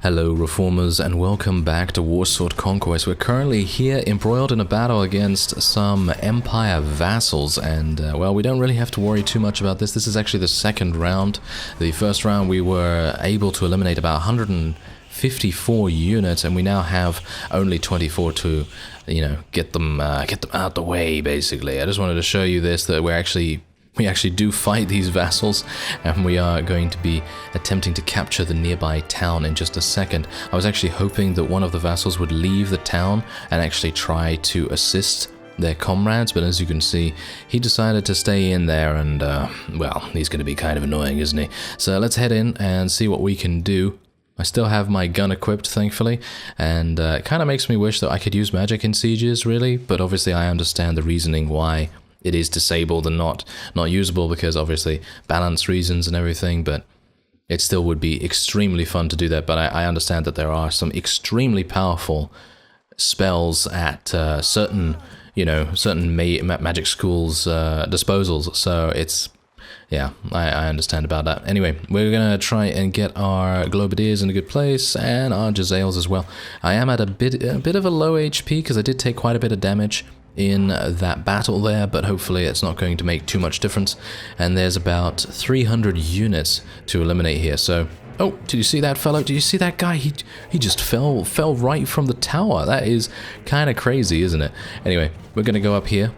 Hello Reformers and welcome back to Warsword Conquest. We're currently here embroiled in a battle against some Empire vassals and well, we don't really have to worry too much about this. This is actually the second round. The first round we were able to eliminate about 154 units and we now have only 24 to, get them out the way basically. I just wanted to show you this, that we actually do fight these vassals, and we are going to be attempting to capture the nearby town in just a second. I was actually hoping that one of the vassals would leave the town and actually try to assist their comrades, but as you can see, he decided to stay in there and, well, he's going to be kind of annoying, isn't he? So let's head in and see what we can do. I still have my gun equipped, thankfully, and it kind of makes me wish that I could use magic in sieges, really, but obviously I understand the reasoning why it is disabled and not usable, because obviously balance reasons and everything, but it still would be extremely fun to do that. But I understand that there are some extremely powerful spells at certain magic schools' disposals, so it's, yeah, I understand about that. Anyway, we're gonna try and get our Globadiers in a good place, and our Jezzails as well. I am at a bit of a low HP, because I did take quite a bit of damage in that battle there, but hopefully it's not going to make too much difference. And there's about 300 units to eliminate here. So, oh, did you see that fellow? Did you see that guy? He just fell right from the tower. That is kind of crazy, isn't it? Anyway, we're gonna go up here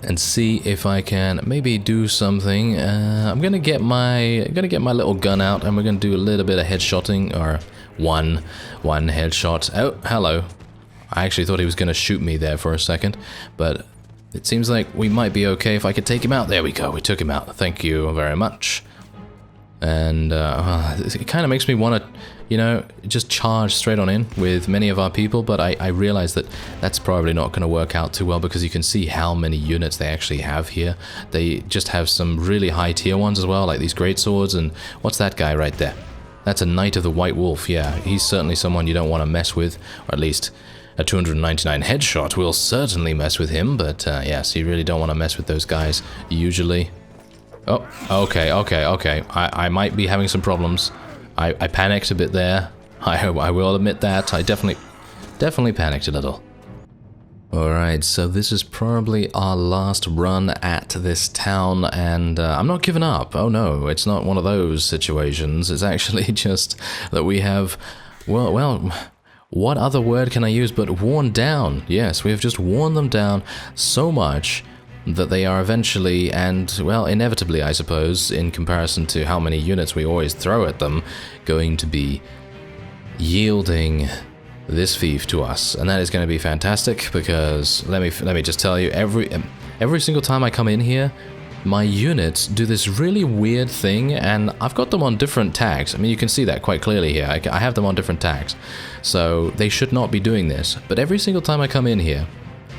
and see if I can maybe do something. I'm gonna get my little gun out, and we're gonna do a little bit of headshotting, or one headshot. Oh, hello. I actually thought he was going to shoot me there for a second, but it seems like we might be okay if I could take him out. There we go, we took him out. Thank you very much. And it kind of makes me want to, just charge straight on in with many of our people, but I realize that that's probably not going to work out too well, because you can see how many units they actually have here. They just have some really high tier ones as well, like these great swords, and what's that guy right there? That's a Knight of the White Wolf. Yeah, he's certainly someone you don't want to mess with, or at least a 299 headshot will certainly mess with him, but yes, you really don't want to mess with those guys usually. Oh, okay. I might be having some problems. I panicked a bit there. I will admit that. I definitely panicked a little. Alright, so this is probably our last run at this town, and I'm not giving up. Oh no, it's not one of those situations. It's actually just that we have, well, what other word can I use but worn down? Yes, we have just worn them down so much that they are eventually, and, well, inevitably, I suppose, in comparison to how many units we always throw at them, going to be yielding this fief to us. And that is going to be fantastic, because let me just tell you, every single time I come in here, my units do this really weird thing, and I've got them on different tags. I mean, you can see that quite clearly here. I have them on different tags, so they should not be doing this. But every single time I come in here,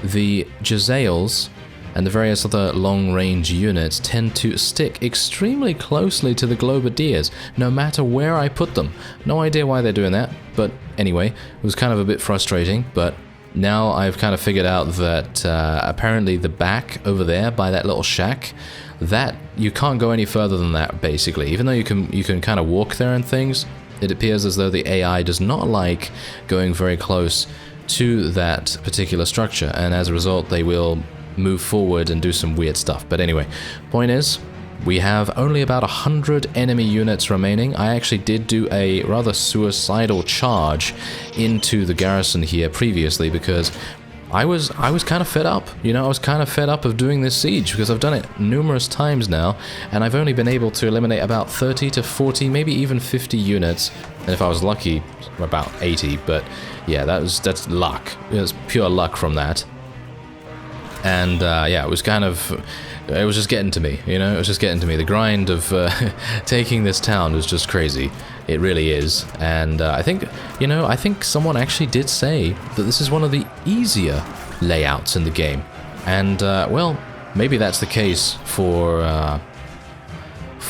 the Jezzails and the various other long-range units tend to stick extremely closely to the Globadiers, no matter where I put them. No idea why they're doing that, but anyway, it was kind of a bit frustrating, but now I've kind of figured out that apparently the back over there by that little shack, that you can't go any further than that, basically. Even though you can kind of walk there and things, it appears as though the AI does not like going very close to that particular structure, and as a result they will move forward and do some weird stuff. But anyway, point is, we have only about 100 enemy units remaining. I actually did do a rather suicidal charge into the garrison here previously, because I was kind of fed up. I was kind of fed up of doing this siege, because I've done it numerous times now, and I've only been able to eliminate about 30 to 40, maybe even 50 units, and if I was lucky, about 80. But yeah, that's luck. It was pure luck from that. And yeah, it was just getting to me, it was just getting to me. The grind of taking this town was just crazy. It really is. And I think someone actually did say that this is one of the easier layouts in the game. And, well, maybe that's the case for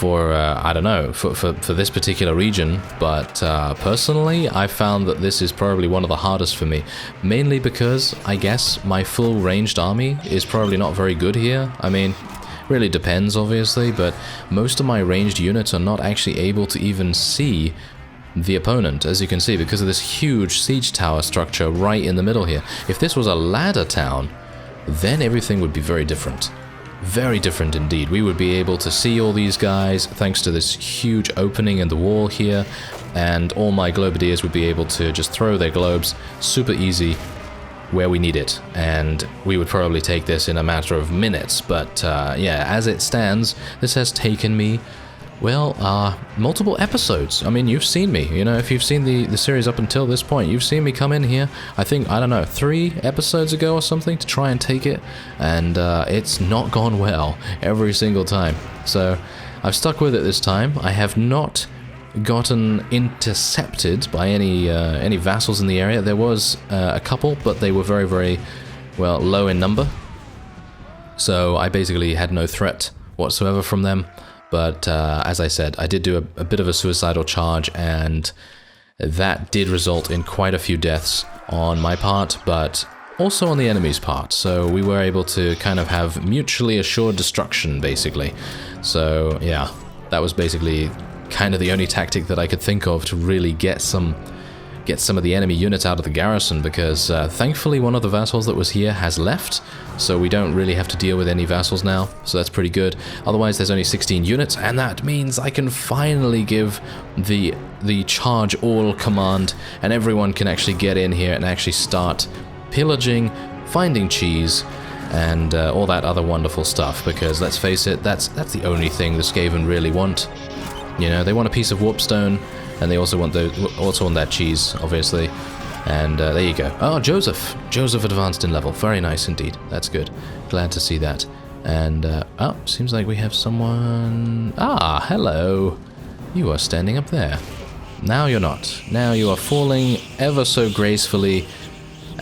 I don't know, for this particular region, but personally I found that this is probably one of the hardest for me, mainly because I guess my full ranged army is probably not very good here. I mean, really depends obviously, but most of my ranged units are not actually able to even see the opponent, as you can see, because of this huge siege tower structure right in the middle here. If this was a ladder town, then everything would be very different. Very different indeed. We would be able to see all these guys thanks to this huge opening in the wall here, and all my globadiers would be able to just throw their globes super easy where we need it, and we would probably take this in a matter of minutes. But yeah, as it stands, this has taken me, well, multiple episodes. I mean, you've seen me, you know, if you've seen the series up until this point, you've seen me come in here, I think, I don't know, 3 episodes ago or something, to try and take it, and it's not gone well every single time. So I've stuck with it this time. I have not gotten intercepted by any vassals in the area. There was a couple, but they were very, very, well, low in number. So I basically had no threat whatsoever from them. But as I said, I did do a bit of a suicidal charge, and that did result in quite a few deaths on my part, but also on the enemy's part. So we were able to kind of have mutually assured destruction, basically. So yeah, that was basically kind of the only tactic that I could think of to really get some of the enemy units out of the garrison, because thankfully one of the vassals that was here has left, so we don't really have to deal with any vassals now, so that's pretty good. Otherwise there's only 16 units, and that means I can finally give the charge all command, and everyone can actually get in here and actually start pillaging, finding cheese, and all that other wonderful stuff, because let's face it, that's the only thing the Skaven really want. You know, they want a piece of warpstone, and they also want that cheese, obviously. And there you go. Oh, Joseph advanced in level. Very nice indeed. That's good. Glad to see that. And oh, seems like we have someone. Ah, hello. You are standing up there. Now you're not. Now you are falling ever so gracefully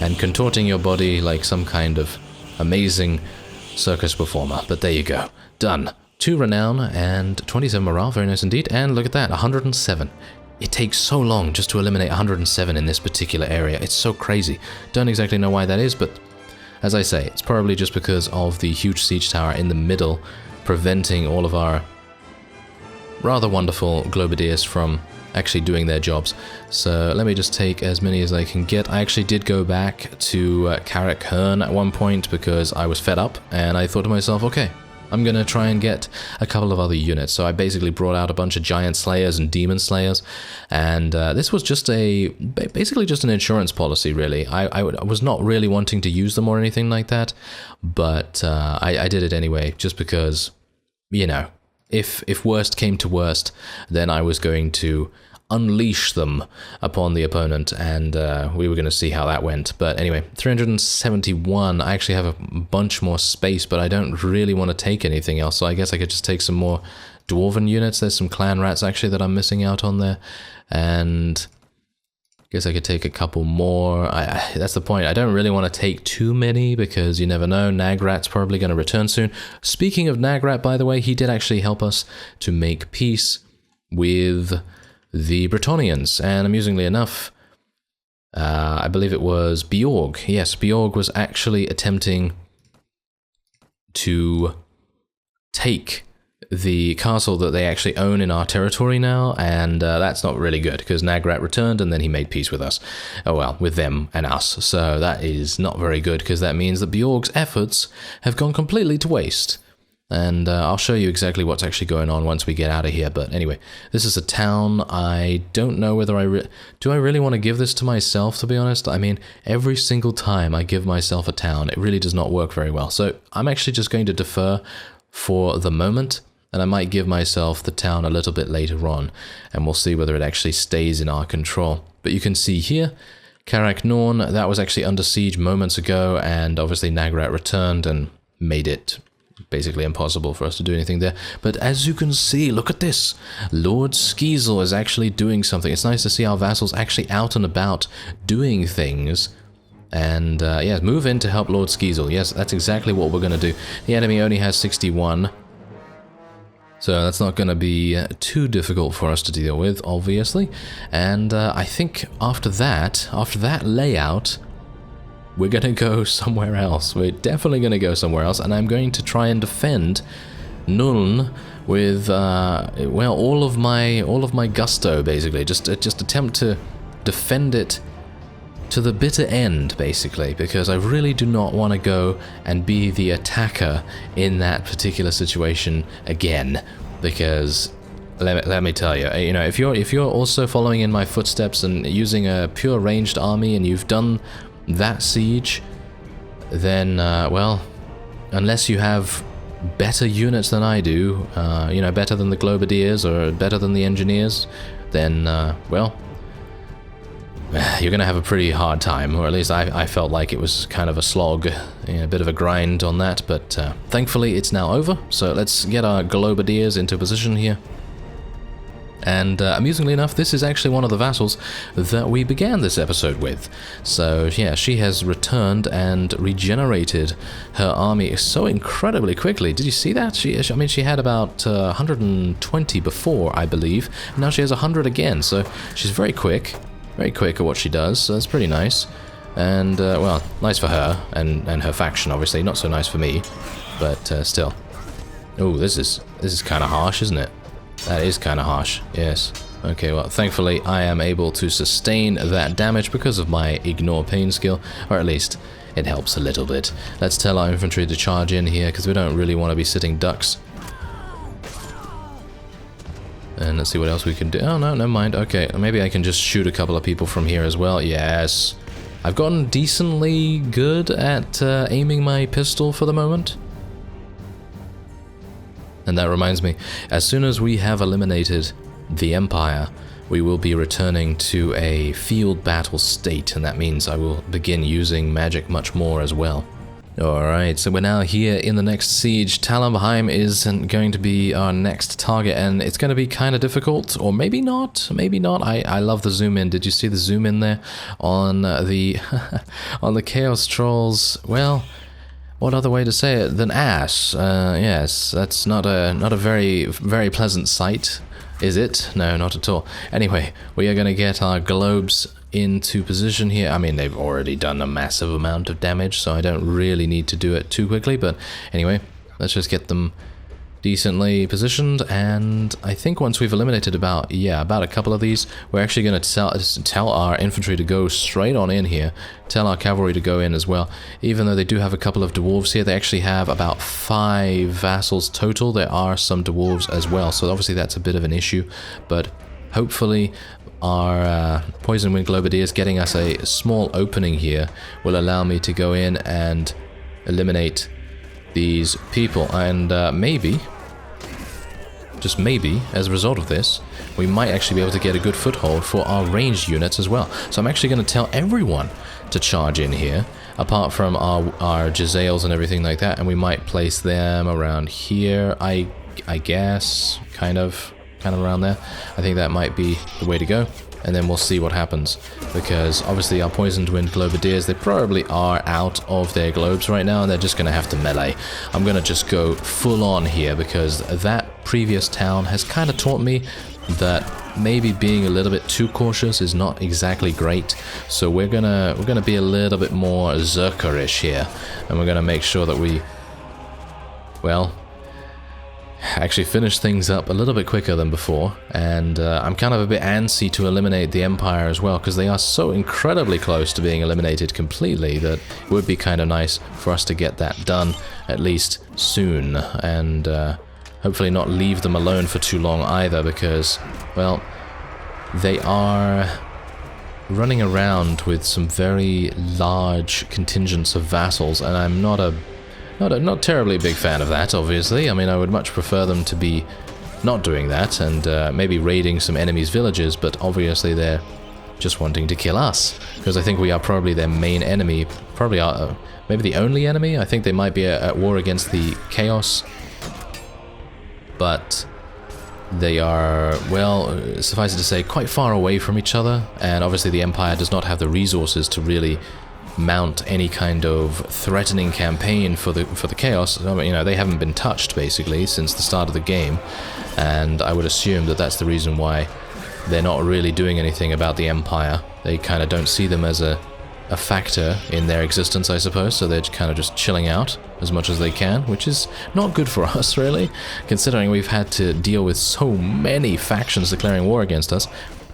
and contorting your body like some kind of amazing circus performer. But there you go. Done. 2 renown and 27 morale, very nice indeed. And look at that, 107. It takes so long just to eliminate 107 in this particular area. It's so crazy. Don't exactly know why that is, but as I say, it's probably just because of the huge siege tower in the middle, preventing all of our rather wonderful globadiers from actually doing their jobs. So let me just take as many as I can get. I actually did go back to Carrick Hearn at one point because I was fed up, and I thought to myself, okay, I'm going to try and get a couple of other units. So I basically brought out a bunch of Giant Slayers and Demon Slayers, and this was just basically just an insurance policy, really. I was not really wanting to use them or anything like that, but I did it anyway, just because, you know, if worst came to worst, then I was going to unleash them upon the opponent, and we were going to see how that went. But anyway, 371. I actually have a bunch more space, but I don't really want to take anything else, so I guess I could just take some more dwarven units. There's some clan rats actually that I'm missing out on there, and I guess I could take a couple more. That's the point. I don't really want to take too many, because you never know, Nagrat's probably going to return soon. Speaking of Nagrat, by the way, he did actually help us to make peace with the Bretonnians, and amusingly enough, I believe it was Bjorg. Yes, Bjorg was actually attempting to take the castle that they actually own in our territory now, and that's not really good, because Nagrat returned and then he made peace with us. Oh well, with them and us. So that is not very good, because that means that Bjorg's efforts have gone completely to waste. And I'll show you exactly what's actually going on once we get out of here. But anyway, this is a town. I don't know whether do I really want to give this to myself, to be honest. I mean, every single time I give myself a town, it really does not work very well. So I'm actually just going to defer for the moment, and I might give myself the town a little bit later on, and we'll see whether it actually stays in our control. But you can see here, Carrick Nuln, that was actually under siege moments ago, and obviously Nagrat returned and made it basically impossible for us to do anything there. But as you can see, look at this. Lord Skeezel is actually doing something. It's nice to see our vassals actually out and about doing things. And yeah, move in to help Lord Skeezel. Yes, that's exactly what we're going to do. The enemy only has 61. So that's not going to be too difficult for us to deal with, obviously. And I think after that layout, we're going to go somewhere else. We're definitely going to go somewhere else, and I'm going to try and defend Nuln with well, all of my gusto, basically. Just attempt to defend it to the bitter end, basically, because I really do not want to go and be the attacker in that particular situation again, because let me tell you, you know, if you're also following in my footsteps and using a pure ranged army and you've done that siege, then well, unless you have better units than I do, you know, better than the Globadiers or better than the engineers, then well, you're gonna have a pretty hard time, or at least I felt like it was kind of a slog, you know, a bit of a grind on that, but thankfully it's now over, so let's get our Globadiers into position here. And amusingly enough, this is actually one of the vassals that we began this episode with. So yeah, she has returned and regenerated her army so incredibly quickly. Did you see that? I mean, she had about 120 before, I believe. Now she has 100 again, so she's very quick at what she does, so that's pretty nice. And, well, nice for her, and her faction, obviously. Not so nice for me, but still. Oh, this is kind of harsh, isn't it? That is kind of harsh, yes. Okay, well, thankfully I am able to sustain that damage because of my ignore pain skill, or at least it helps a little bit. Let's tell our infantry to charge in here, because we don't really want to be sitting ducks. And let's see what else we can do. Oh, no, never mind. Okay, maybe I can just shoot a couple of people from here as well. Yes. I've gotten decently good at aiming my pistol for the moment. And that reminds me, as soon as we have eliminated the Empire, we will be returning to a field battle state, and that means I will begin using magic much more as well. Alright, so we're now here in the next siege. Talabheim is going to be our next target, and it's going to be kind of difficult, or maybe not, maybe not. I love the zoom in. Did you see the zoom in there on the on the Chaos Trolls? Well, what other way to say it than ass? Yes, that's not a very pleasant sight, is it? No, not at all. Anyway, we are going to get our globes into position here. I mean, they've already done a massive amount of damage, so I don't really need to do it too quickly, but anyway, let's just get them decently positioned, and I think once we've eliminated about a couple of these, we're actually going to tell our infantry to go straight on in here, tell our cavalry to go in as well. Even though they do have a couple of dwarves here, they actually have about 5 vassals total. There are some dwarves as well, so obviously that's a bit of an issue, but hopefully our Poison Wind Globadiers getting us a small opening here will allow me to go in and eliminate these people, and maybe, just maybe, as a result of this, we might actually be able to get a good foothold for our ranged units as well. So I'm actually going to tell everyone to charge in here, apart from our Jezzails and everything like that, and we might place them around here, I guess, kind of around there. I think that might be the way to go, and then we'll see what happens, because obviously our Poisoned Wind Globadiers, they probably are out of their globes right now, and they're just going to have to melee. I'm going to just go full on here, because that previous town has kind of taught me that maybe being a little bit too cautious is not exactly great, so we're gonna be a little bit more Zerkerish here, and we're gonna make sure that we, well, actually finish things up a little bit quicker than before. And I'm kind of a bit antsy to eliminate the Empire as well, because they are so incredibly close to being eliminated completely that it would be kind of nice for us to get that done at least soon, and hopefully not leave them alone for too long either, because, well, they are running around with some very large contingents of vassals, and I'm not terribly big fan of that, obviously. I mean, I would much prefer them to be not doing that and maybe raiding some enemies' villages, but obviously they're just wanting to kill us, because I think we are probably their main enemy, probably maybe the only enemy. I think they might be at war against the Chaos, but they are, well, suffice it to say, quite far away from each other, and obviously the Empire does not have the resources to really mount any kind of threatening campaign for the Chaos. I mean, you know, they haven't been touched basically since the start of the game, and I would assume that that's the reason why they're not really doing anything about the Empire. They kind of don't see them as a a factor in their existence, I suppose, so they're kind of just chilling out as much as they can, which is not good for us, really, considering we've had to deal with so many factions declaring war against us.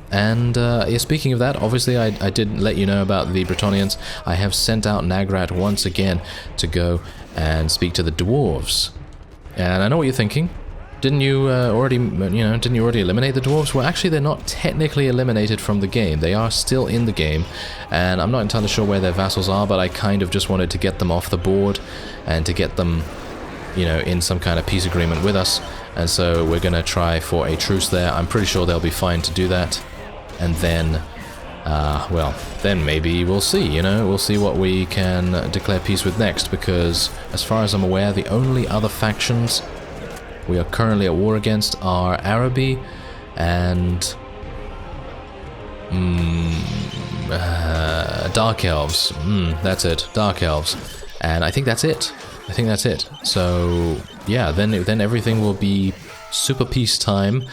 And yeah, speaking of that, obviously I did let you know about the Bretonnians. I have sent out Nagrat once again to go and speak to the dwarves. And I know what you're thinking. Didn't you already eliminate the dwarves? Well, actually, they're not technically eliminated from the game. They are still in the game, and I'm not entirely sure where their vassals are, but I kind of just wanted to get them off the board and to get them, you know, in some kind of peace agreement with us. And so we're going to try for a truce there. I'm pretty sure they'll be fine to do that. And then, well, then maybe we'll see, you know, we'll see what we can declare peace with next, because as far as I'm aware, the only other factions we are currently at war against are Araby and Dark Elves. That's it, Dark Elves. And I think that's it. So yeah, then everything will be super peacetime.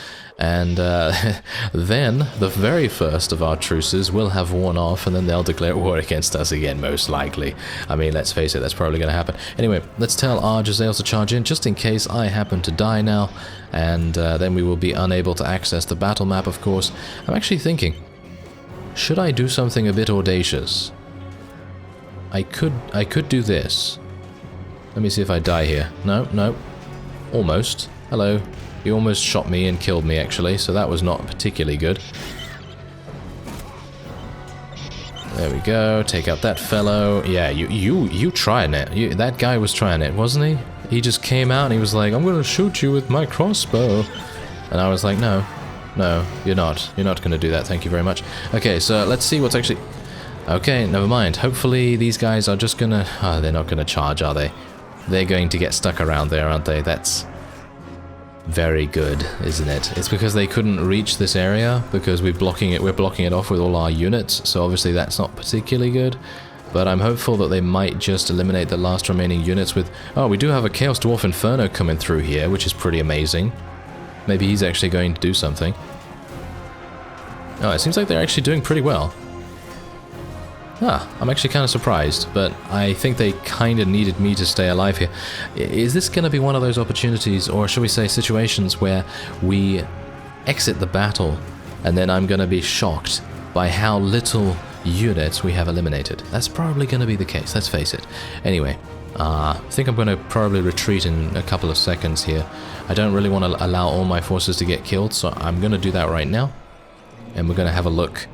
And then the very first of our truces will have worn off, and then they'll declare war against us again, most likely. I mean, let's face it, that's probably going to happen. Anyway, let's tell our Giselles to charge in, just in case I happen to die now, and then we will be unable to access the battle map, of course. I'm actually thinking, should I do something a bit audacious? I could do this. Let me see if I die here. No. Almost. Hello. He almost shot me and killed me, actually, so that was not particularly good. There we go. Take out that fellow. Yeah, you trying it. That guy was trying it, wasn't he? He just came out and he was like, I'm gonna shoot you with my crossbow. And I was like, no, you're not. You're not gonna do that, thank you very much. Okay, so let's see what's actually... Okay, never mind. Hopefully these guys are just gonna... Oh, they're not gonna charge, are they? They're going to get stuck around there, aren't they? That's... very good, isn't it? It's because they couldn't reach this area because we're blocking it off with all our units, so obviously that's not particularly good. But I'm hopeful that they might just eliminate the last remaining units with... Oh, we do have a Chaos Dwarf Inferno coming through here, which is pretty amazing. Maybe he's actually going to do something. Oh, it seems like they're actually doing pretty well. I'm actually kind of surprised, but I think they kind of needed me to stay alive here. Is this going to be one of those opportunities, or should we say situations, where we exit the battle and then I'm going to be shocked by how little units we have eliminated? That's probably going to be the case, let's face it. Anyway, I think I'm going to probably retreat in a couple of seconds here. I don't really want to allow all my forces to get killed, so I'm going to do that right now. And we're going to have a look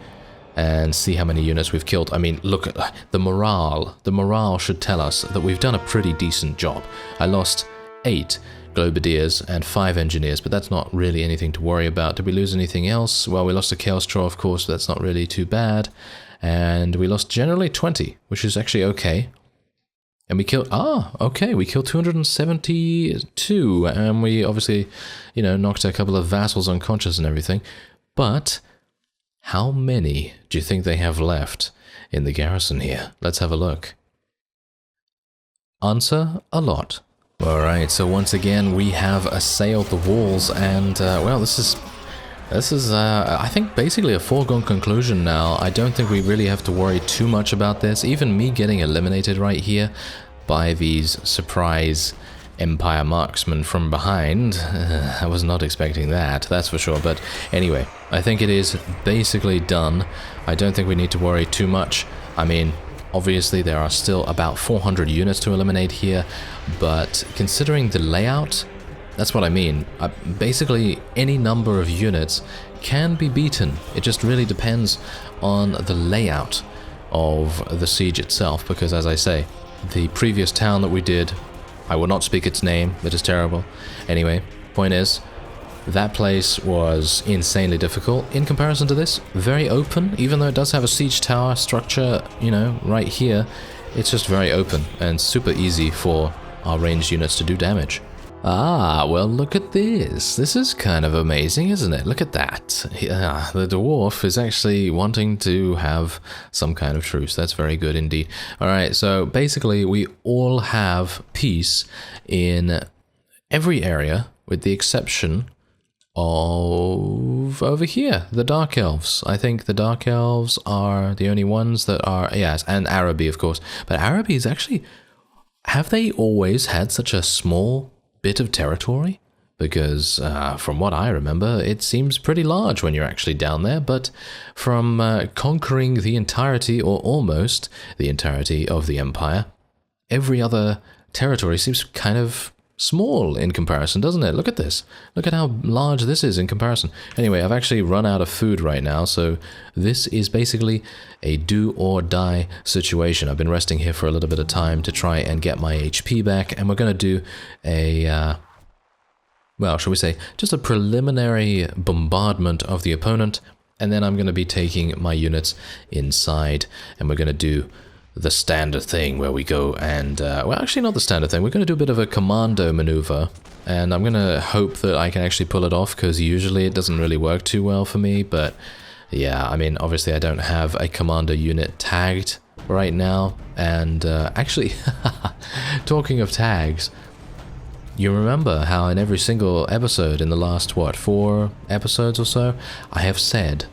and see how many units we've killed. I mean, look at the morale. The morale should tell us that we've done a pretty decent job. I lost 8 Globadiers and 5 Engineers, but that's not really anything to worry about. Did we lose anything else? Well, we lost a Chaos Troll, of course, but that's not really too bad. And we lost generally 20, which is actually okay. And we killed... okay, we killed 272, and we obviously, you know, knocked a couple of vassals unconscious and everything. But... how many do you think they have left in the garrison here? Let's have a look. Answer, a lot. Alright, so once again we have assailed the walls, and well, this is I think basically a foregone conclusion now. I don't think we really have to worry too much about this. Even me getting eliminated right here by these surprise Empire marksmen from behind, I was not expecting that, that's for sure. But anyway, I think it is basically done. I don't think we need to worry too much. I mean, obviously there are still about 400 units to eliminate here, but considering the layout, that's what I mean. Basically, any number of units can be beaten. It just really depends on the layout of the siege itself, because as I say, the previous town that we did, I will not speak its name, it is terrible. Anyway, point is, that place was insanely difficult. In comparison to this, very open, even though it does have a siege tower structure, you know, right here, it's just very open and super easy for our ranged units to do damage. Ah, well, look at this. This is kind of amazing, isn't it? Look at that. The dwarf is actually wanting to have some kind of truce. That's very good indeed. Alright, so basically we all have peace in every area, with the exception of over here, the Dark Elves. I think the Dark Elves are the only ones that are, yes, and Araby, of course. But Araby is actually, have they always had such a small bit of territory? Because from what I remember, it seems pretty large when you're actually down there, but from conquering the entirety, or almost the entirety of the Empire, every other territory seems kind of small in comparison, doesn't it? Look at this. Look at how large this is in comparison. Anyway, I've actually run out of food right now, so this is basically a do-or-die situation. I've been resting here for a little bit of time to try and get my HP back, and we're going to do a... well, shall we say, just a preliminary bombardment of the opponent, and then I'm going to be taking my units inside, and we're going to do the standard thing where we go and, well, actually not the standard thing, we're going to do a bit of a commando maneuver, and I'm going to hope that I can actually pull it off, because usually it doesn't really work too well for me, but yeah, I mean, obviously I don't have a commando unit tagged right now, and actually, talking of tags, you remember how in every single episode in the last, what, 4 episodes or so, I have said,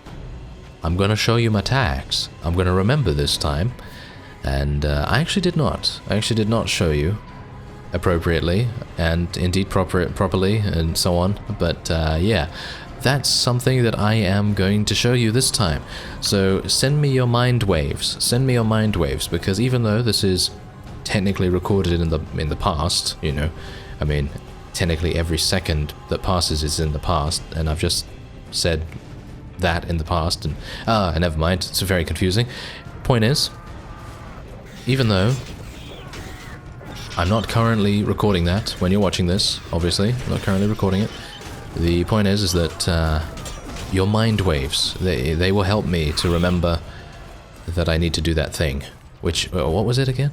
I'm going to show you my tags. I'm going to remember this time. And I actually did not. I actually did not show you appropriately, and indeed properly, and so on. But yeah, that's something that I am going to show you this time. So send me your mind waves. Send me your mind waves, because even though this is technically recorded in the past, you know, I mean, technically every second that passes is in the past, and I've just said that in the past, and never mind, it's very confusing. Point is, even though I'm not currently recording that when you're watching this, obviously, I'm not currently recording it, the point is that your mind waves, they will help me to remember that I need to do that thing. Which, what was it again?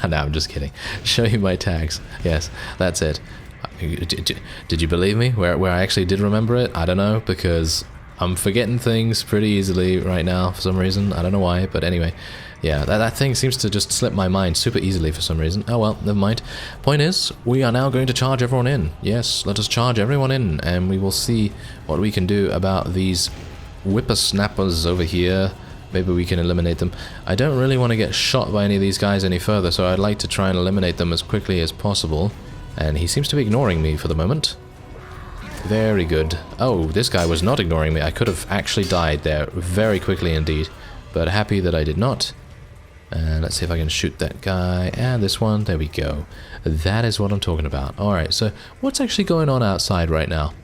No, I'm just kidding. Show you my tags. Yes, that's it. Did you believe me? Where I actually did remember it? I don't know, because I'm forgetting things pretty easily right now for some reason. I don't know why, but anyway. Yeah, that thing seems to just slip my mind super easily for some reason. Oh well, never mind. Point is, we are now going to charge everyone in. Yes, let us charge everyone in, and we will see what we can do about these whippersnappers over here. Maybe we can eliminate them. I don't really want to get shot by any of these guys any further, so I'd like to try and eliminate them as quickly as possible. And he seems to be ignoring me for the moment. Very good. Oh, this guy was not ignoring me. I could have actually died there very quickly indeed, but happy that I did not. And let's see if I can shoot that guy, and this one, there we go. That is what I'm talking about. Alright, so what's actually going on outside right now?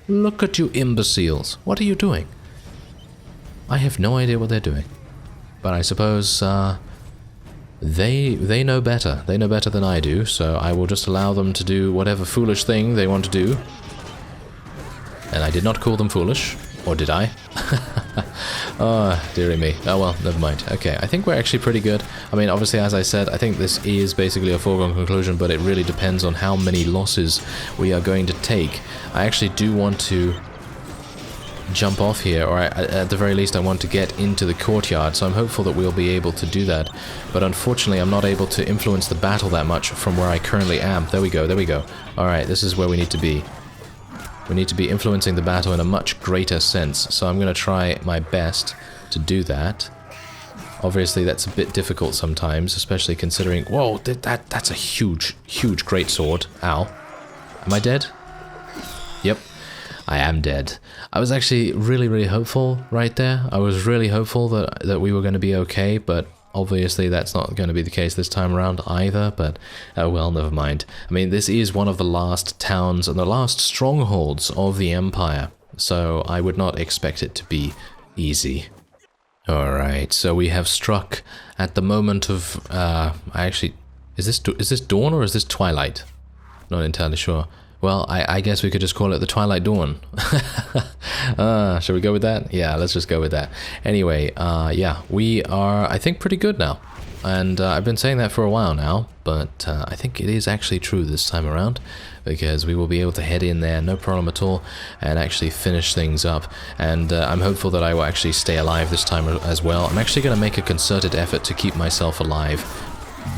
Look at you imbeciles. What are you doing? I have no idea what they're doing. But I suppose they know better. They know better than I do, so I will just allow them to do whatever foolish thing they want to do. And I did not call them foolish, or did I? Oh, dearie me. Oh well, never mind. Okay, I think we're actually pretty good. I mean, obviously, as I said, I think this is basically a foregone conclusion, but it really depends on how many losses we are going to take. I actually do want to jump off here, or at the very least I want to get into the courtyard, so I'm hopeful that we'll be able to do that. But unfortunately, I'm not able to influence the battle that much from where I currently am. There we go, there we go. Alright, this is where we need to be. We need to be influencing the battle in a much greater sense, so I'm going to try my best to do that. Obviously, that's a bit difficult sometimes, especially considering... Whoa, that's a huge, huge greatsword. Ow. Am I dead? Yep, I am dead. I was actually really, really hopeful right there. I was really hopeful that we were going to be okay, but obviously that's not going to be the case this time around either, but oh well, never mind. I mean, this is one of the last towns and the last strongholds of the Empire, so I would not expect it to be easy. Alright, so we have struck at the moment of, is this dawn or is this twilight? Not entirely sure. Well, I guess we could just call it the Twilight Dawn. Shall we go with that? Yeah, let's just go with that. Anyway, yeah, we are, I think, pretty good now. And I've been saying that for a while now, but I think it is actually true this time around, because we will be able to head in there, no problem at all, and actually finish things up. And I'm hopeful that I will actually stay alive this time as well. I'm actually going to make a concerted effort to keep myself alive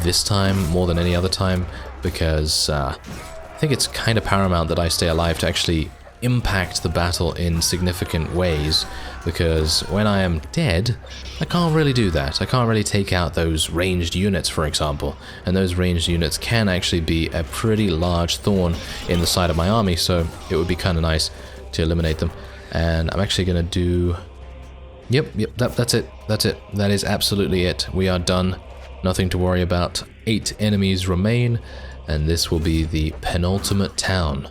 this time more than any other time, because... I think it's kind of paramount that I stay alive to actually impact the battle in significant ways, because when I am dead, I can't really do that. I can't really take out those ranged units, for example, and those ranged units can actually be a pretty large thorn in the side of my army, so it would be kind of nice to eliminate them. And I'm actually going to do... Yep, that's it. That is absolutely it. We are done. Nothing to worry about. 8 enemies remain, and this will be the penultimate town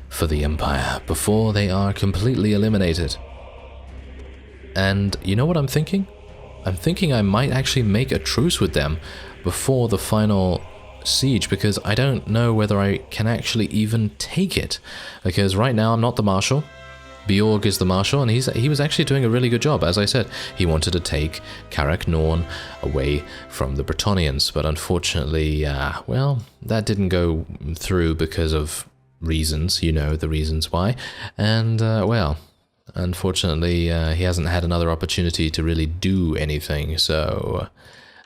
for the Empire before they are completely eliminated. And you know what I'm thinking? I'm thinking I might actually make a truce with them before the final siege, because I don't know whether I can actually even take it. Because right now I'm not the Marshal. Beorg is the Marshal, and he was actually doing a really good job. As I said, he wanted to take Nuln away from the Bretonnians, but unfortunately, well, that didn't go through because of reasons, you know, the reasons why. And, well, unfortunately, he hasn't had another opportunity to really do anything, so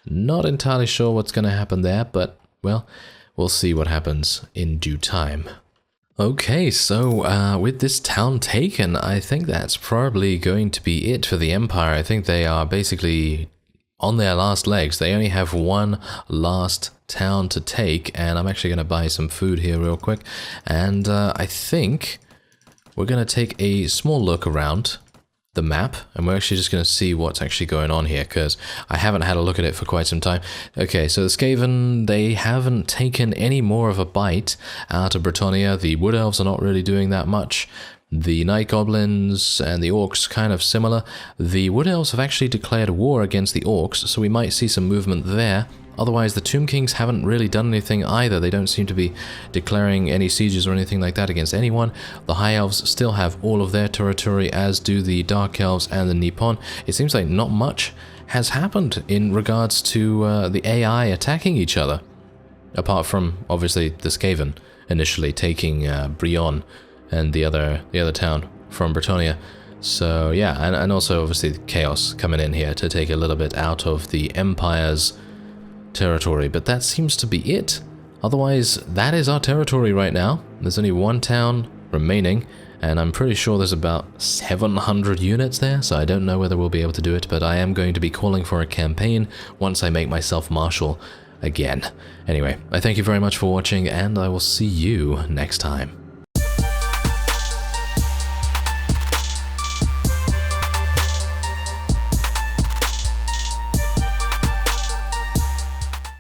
not entirely sure what's going to happen there, but, well, we'll see what happens in due time. Okay, so with this town taken, I think that's probably going to be it for the Empire. I think they are basically on their last legs. They only have one last town to take, and I'm actually going to buy some food here real quick. And I think we're going to take a small look around the map, and we're actually just going to see what's actually going on here, because I haven't had a look at it for quite some time. Okay, so the Skaven, they haven't taken any more of a bite out of Bretonnia. The Wood Elves are not really doing that much. The Night Goblins and the Orcs kind of similar. The Wood Elves have actually declared war against the Orcs, so we might see some movement there. Otherwise, the Tomb Kings haven't really done anything either. They don't seem to be declaring any sieges or anything like that against anyone. The High Elves still have all of their territory, as do the Dark Elves and the Nippon. It seems like not much has happened in regards to the AI attacking each other. Apart from, obviously, the Skaven initially taking Brionne and the other town from Bretonnia. So, yeah, and also, obviously, Chaos coming in here to take a little bit out of the Empire's territory, but that seems to be it. Otherwise, that is our territory right now. There's only one town remaining, and I'm pretty sure there's about 700 units there, so I don't know whether we'll be able to do it, but I am going to be calling for a campaign once I make myself Marshal again. Anyway, I thank you very much for watching, and I will see you next time.